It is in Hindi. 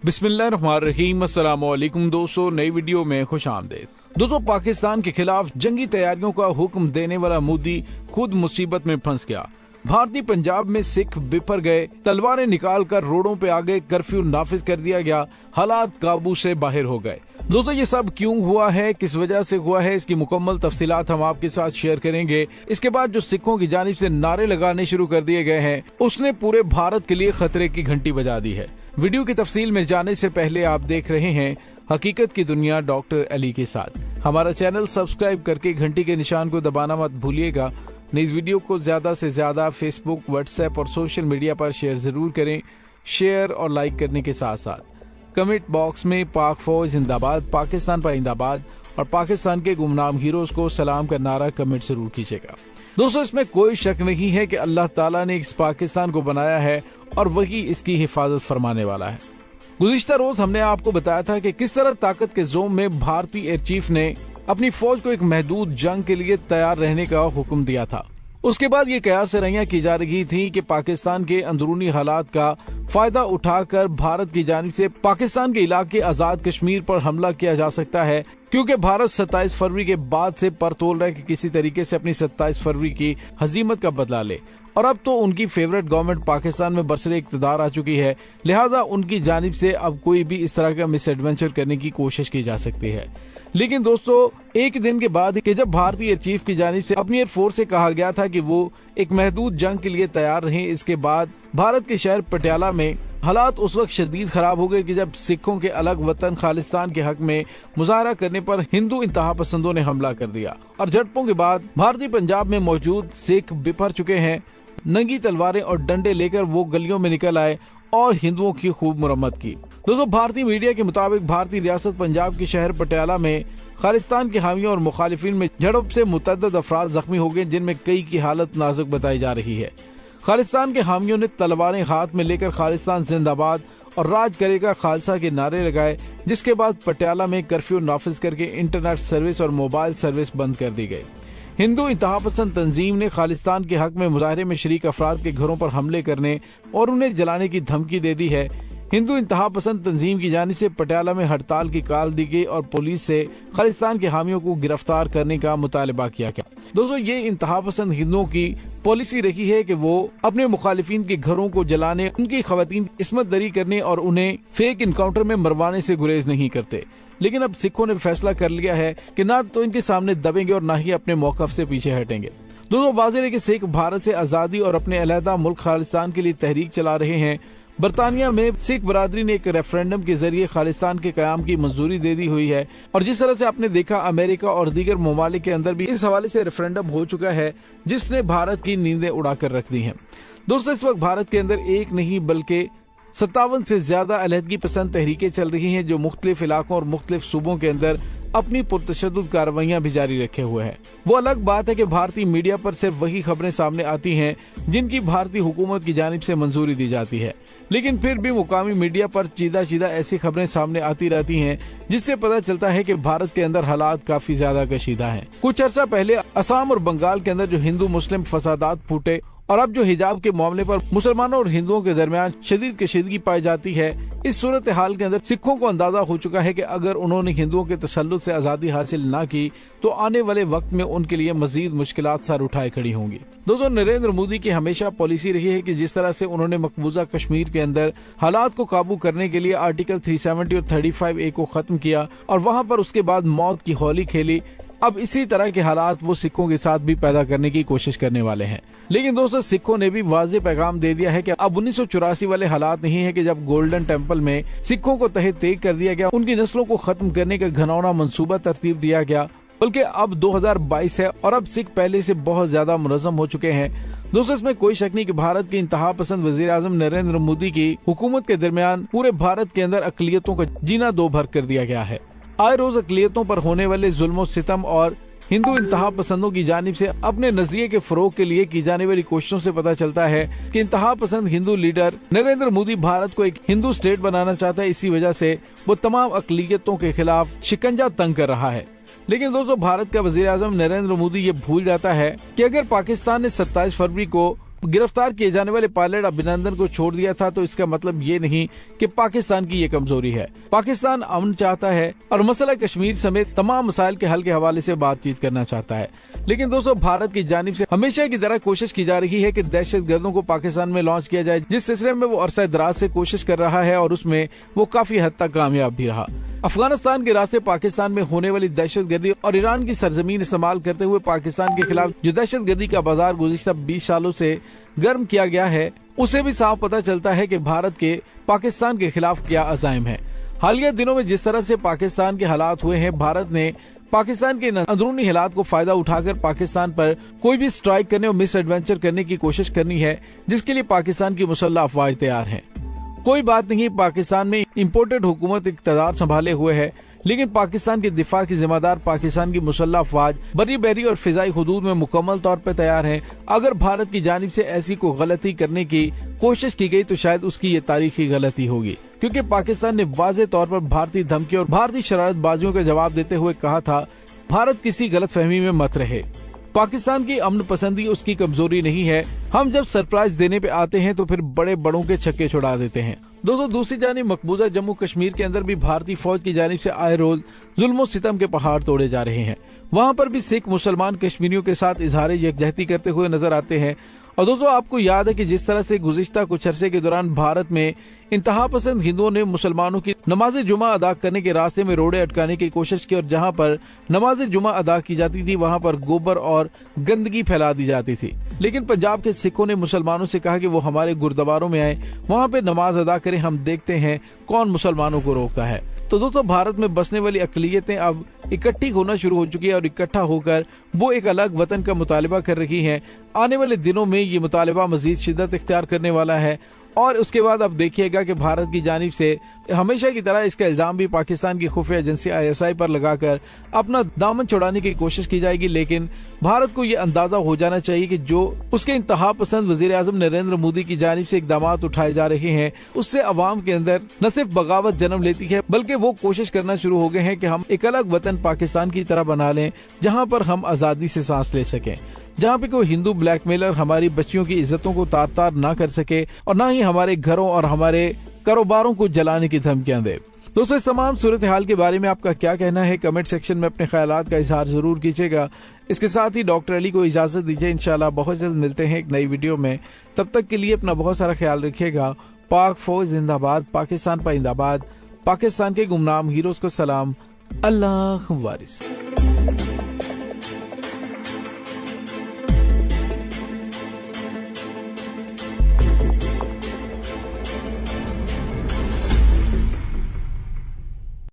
बिस्मिल्लाहिर्रहमानिर्रहीम। अस्सलाम वालेकुम दोस्तों, नई वीडियो में खुश आमदीद। दोस्तों, पाकिस्तान के खिलाफ जंगी तैयारियों का हुक्म देने वाला मोदी खुद मुसीबत में फंस गया। भारतीय पंजाब में सिख बिफर गए, तलवारें निकालकर रोडों पे आ गए, कर्फ्यू नाफिज कर दिया गया, हालात काबू से बाहर हो गए। दोस्तों, ये सब क्यों हुआ है, किस वजह से हुआ है, इसकी मुकम्मल तफसीलात हम आपके साथ शेयर करेंगे। इसके बाद जो सिखों की जानिब से नारे लगाने शुरू कर दिए गए हैं, उसने पूरे भारत के लिए खतरे की घंटी बजा दी है। वीडियो की तफसील में जाने से पहले आप देख रहे हैं हकीकत की दुनिया डॉक्टर अली के साथ। हमारा चैनल सब्सक्राइब करके घंटी के निशान को दबाना मत भूलिएगा। इस वीडियो को ज्यादा से ज्यादा फेसबुक, व्हाट्सएप और सोशल मीडिया पर शेयर जरूर करें। शेयर और लाइक करने के साथ साथ कमेंट बॉक्स में पाक फौज जिंदाबाद, पाकिस्तान पाइंदाबाद और पाकिस्तान के गुमनाम हीरोज को सलाम का नारा कमेंट जरूर कीजिएगा। दोस्तों, इसमें कोई शक नहीं है कि अल्लाह ताला ने इस पाकिस्तान को बनाया है और वही इसकी हिफाजत फरमाने वाला है। गुज़िश्ता रोज हमने आपको बताया था कि किस तरह ताकत के जोम में भारतीय एयर चीफ ने अपनी फौज को एक महदूद जंग के लिए तैयार रहने का हुक्म दिया था। उसके बाद ये कयास रहियां की जा रही थी कि पाकिस्तान के अंदरूनी हालात का फायदा उठाकर भारत की जानिब से पाकिस्तान के इलाके आजाद कश्मीर पर हमला किया जा सकता है, क्योंकि भारत 27 फरवरी के बाद से पर तोल रहा है कि किसी तरीके से अपनी 27 फरवरी की हजीमत का बदला ले। और अब तो उनकी फेवरेट गवर्नमेंट पाकिस्तान में बरसरे इक़्तिदार आ चुकी है, लिहाजा उनकी जानिब से अब कोई भी इस तरह का मिस एडवेंचर करने की कोशिश की जा सकती है। लेकिन दोस्तों, एक दिन के बाद कि जब भारतीय एयर चीफ की जानिब से अपनी एयरफोर्स से कहा गया था कि वो एक महदूद जंग के लिए तैयार रहें, इसके बाद भारत के शहर पटियाला में हालात उस वक्त शदीद खराब हो गए कि जब सिखों के अलग वतन खालिस्तान के हक में मुजाहरा करने पर हिंदू इंतहा पसंदों ने हमला कर दिया और झड़पों के बाद भारतीय पंजाब में मौजूद सिख बिफर चुके हैं। नंगी तलवारें और डंडे लेकर वो गलियों में निकल आए और हिंदुओं की खूब मुरम्मत की। दोस्तों, भारतीय मीडिया के मुताबिक भारतीय रियासत पंजाब के शहर पटियाला में खालिस्तान के हामियों और मुखालिफिन में झड़प से मुतअद्दिद अफराद जख्मी हो गए, जिनमें कई की हालत नाजुक बताई जा रही है। खालिस्तान के हामियों ने तलवारें हाथ में लेकर खालिस्तान जिंदाबाद और राज करेगा खालसा के नारे लगाए, जिसके बाद पटियाला में कर्फ्यू नाफिज करके इंटरनेट सर्विस और मोबाइल सर्विस बंद कर दी गई। हिंदू इंतहा पसंद तंजीम ने खालिस्तान के हक में मुजाहरे में शरीक अफराद के घरों पर हमले करने और उन्हें जलाने की धमकी दे दी है। हिंदू इंतहा पसंद तंजीम की जानिब से पटियाला में हड़ताल की कॉल दी गई और पुलिस से खालिस्तान के हामियों को गिरफ्तार करने का मुतालबा किया गया। दोस्तों, ये इंतहा पसंद हिंदुओं की पॉलिसी रही है कि वो अपने मुखालिफिन के घरों को जलाने, उनकी खवातीन इस्मत दरी करने और उन्हें फेक इनकाउंटर में मरवाने से गुरेज नहीं करते। लेकिन अब सिखों ने फैसला कर लिया है कि ना तो इनके सामने दबेंगे और ना ही अपने मौकफ से पीछे हटेंगे। दोनों वाज़ेह है कि सिख भारत से आजादी और अपने अलहदा मुल्क खालिस्तान के लिए तहरीक चला रहे हैं। बरतानिया में सिख बरादरी ने एक रेफरेंडम के जरिए खालिस्तान के कयाम की मंजूरी दे दी हुई है और जिस तरह से आपने देखा अमेरिका और दीगर ममालिक के अंदर भी इस हवाले से रेफरेंडम हो चुका है, जिसने भारत की नींदें उड़ाकर रख दी हैं। दोस्तों, इस वक्त भारत के अंदर एक नहीं बल्कि 57 से ज्यादा अलहदगी पसंद तहरीकें चल रही हैं, जो मुख्तलिफ इलाकों और मुख्तलिफ सूबों के अंदर अपनी पुरतशद्दुद कार्रवाइयां भी जारी रखे हुए हैं। वो अलग बात है कि भारतीय मीडिया पर सिर्फ वही खबरें सामने आती हैं जिनकी भारतीय हुकूमत की जानिब से मंजूरी दी जाती है, लेकिन फिर भी मुकामी मीडिया पर चीदा चीदा ऐसी खबरें सामने आती रहती हैं जिससे पता चलता है कि भारत के अंदर हालात काफी ज्यादा कशीदा हैं। कुछ अर्सा पहले असम और बंगाल के अंदर जो हिंदू मुस्लिम फसादात फूटे और अब जो हिजाब के मामले पर मुसलमानों और हिंदुओं के दरमियान शदीद कशीदगी पाई जाती है, इस सूरत हाल के अंदर सिखों को अंदाजा हो चुका है कि अगर उन्होंने हिंदुओं के तसल्लुत से आजादी हासिल न की तो आने वाले वक्त में उनके लिए मजीद मुश्किलात सर उठाए खड़ी होंगी। दोस्तों, नरेंद्र मोदी की हमेशा पॉलिसी रही है कि जिस तरह से उन्होंने मकबूजा कश्मीर के अंदर हालात को काबू करने के लिए आर्टिकल 370 और 35A को खत्म किया और वहाँ पर उसके बाद मौत की होली खेली, अब इसी तरह के हालात वो सिखों के साथ भी पैदा करने की कोशिश करने वाले हैं। लेकिन दोस्तों, सिखों ने भी वाज़ेह पैगाम दे दिया है कि अब 1984 वाले हालात नहीं है कि जब गोल्डन टेम्पल में सिखों को तहे तेग कर दिया गया, उनकी नस्लों को खत्म करने का घनौना मंसूबा तरतीब दिया गया, बल्कि अब 2022 है और अब सिख पहले से बहुत ज्यादा मुनज़्ज़म हो चुके हैं। दोस्तों, इसमें कोई शक नहीं कि भारत के इंतहा पसंद वजीर आजम नरेंद्र मोदी की हुकूमत के दरमियान पूरे भारत के अंदर अकलियतों का जीना दो भर कर दिया गया है। आए रोज अकलियतों पर होने वाले जुल्म सितम और हिंदू इंतहा पसंदों की जानिब से अपने नजरिए के फरोग के लिए की जाने वाली कोशिशों से पता चलता है कि इंतहा पसंद हिंदू लीडर नरेंद्र मोदी भारत को एक हिंदू स्टेट बनाना चाहता है। इसी वजह से वो तमाम अकलियतों के खिलाफ शिकंजा तंग कर रहा है। लेकिन दोस्तों भारत का वजीर आजम नरेंद्र मोदी ये भूल जाता है कि अगर पाकिस्तान ने 27 फरवरी को गिरफ्तार किए जाने वाले पायलट अभिनंदन को छोड़ दिया था तो इसका मतलब ये नहीं कि पाकिस्तान की ये कमजोरी है। पाकिस्तान अमन चाहता है और मसला कश्मीर समेत तमाम मसाइल के हल के हवाले से बातचीत करना चाहता है। लेकिन दोस्तों भारत की जानिब से हमेशा की तरह कोशिश की जा रही है कि दहशतगर्दों को पाकिस्तान में लॉन्च किया जाए, जिस सिलसिले में वो अरसा दराज से कोशिश कर रहा है और उसमें वो काफी हद तक कामयाब भी रहा। अफगानिस्तान के रास्ते पाकिस्तान में होने वाली दहशतगर्दी और ईरान की सरजमीन इस्तेमाल करते हुए पाकिस्तान के खिलाफ जो दहशतगर्दी का बाजार गुज़िश्ता 20 सालों से गर्म किया गया है, उसे भी साफ पता चलता है कि भारत के पाकिस्तान के खिलाफ क्या अज़ाइम है। हालिया दिनों में जिस तरह से पाकिस्तान के हालात हुए हैं, भारत ने पाकिस्तान के अंदरूनी हालात को फायदा उठाकर पाकिस्तान पर कोई भी स्ट्राइक करने और मिस एडवेंचर करने की कोशिश करनी है, जिसके लिए पाकिस्तान की मुसल्लह अफवाज तैयार हैं। कोई बात नहीं, पाकिस्तान में इम्पोर्टेड हुकूमत इक़्तिदार संभाले हुए है, लेकिन पाकिस्तान के दिफा की जिम्मेदार पाकिस्तान की मुसल्लह अफवाज बरी बहरी और फिजाई हुदूद में मुकम्मल तौर पर तैयार है। अगर भारत की जानिब से ऐसी कोई गलती करने की कोशिश की गई तो शायद उसकी ये तारीखी गलती होगी, क्योंकि पाकिस्तान ने वाज़ेह तौर पर भारतीय धमकी और भारतीय शरारतबाजियों का जवाब देते हुए कहा था, भारत किसी गलतफहमी में मत रहे। पाकिस्तान की अमन पसंदी उसकी कमजोरी नहीं है। हम जब सरप्राइज देने पे आते हैं तो फिर बड़े बड़ों के छक्के छुड़ा देते हैं। दोस्तों दूसरी जानिब मकबूजा जम्मू कश्मीर के अंदर भी भारतीय फौज की जानिब से आए रोज जुल्म सितम के पहाड़ तोड़े जा रहे हैं। वहाँ पर भी सिख मुसलमान कश्मीरियों के साथ इजहार यकजहती करते हुए नजर आते हैं। और दोस्तों आपको याद है कि जिस तरह से गुज़िश्ता कुछ अरसे के दौरान भारत में इंतहा पसंद हिंदुओं ने मुसलमानों की नमाज जुमा अदा करने के रास्ते में रोड़े अटकाने की कोशिश की और जहां पर नमाज जुमा अदा की जाती थी वहां पर गोबर और गंदगी फैला दी जाती थी। लेकिन पंजाब के सिखों ने मुसलमानों से कहा कि वो हमारे गुरुद्वारों में आए, वहां पे नमाज अदा करें, हम देखते हैं कौन मुसलमानों को रोकता है। तो दोस्तों भारत में बसने वाली अकलियतें अब इकट्ठी होना शुरू हो चुकी है और इकट्ठा होकर वो एक अलग वतन का मुतालिबा कर रही हैं। आने वाले दिनों में ये मुतालिबा मजीद शिद्दत इख्तियार करने वाला है और उसके बाद अब देखिएगा कि भारत की जानिब से हमेशा की तरह इसका इल्जाम भी पाकिस्तान की खुफिया एजेंसी ISI पर लगाकर अपना दामन छुड़ाने की कोशिश की जाएगी। लेकिन भारत को ये अंदाजा हो जाना चाहिए कि जो उसके इंतहा पसंद वजीर आजम नरेंद्र मोदी की जानिब से इकदाम उठाए जा रहे हैं, उससे अवाम के अंदर न सिर्फ बगावत जन्म लेती है बल्कि वो कोशिश करना शुरू हो गए हैं कि हम एक अलग वतन पाकिस्तान की तरह बना लें, जहाँ पर हम आजादी से सांस ले सकें, जहाँ पे कोई हिंदू ब्लैकमेलर हमारी बच्चियों की इज्जतों को तार तार ना कर सके और ना ही हमारे घरों और हमारे कारोबारों को जलाने की धमकियां दे। दोस्तों इस तमाम सूरत हाल के बारे में आपका क्या कहना है, कमेंट सेक्शन में अपने ख्यालात का इजहार जरूर कीजिएगा। इसके साथ ही डॉक्टर अली को इजाजत दीजिए, इंशाल्लाह बहुत जल्द मिलते हैं एक नई वीडियो में। तब तक के लिए अपना बहुत सारा ख्याल रखिएगा। पाक फौज जिंदाबाद, पाकिस्तान पाइंदाबाद, पाकिस्तान के गुमनाम हीरोज को सलाम, अल्लाह वारिस।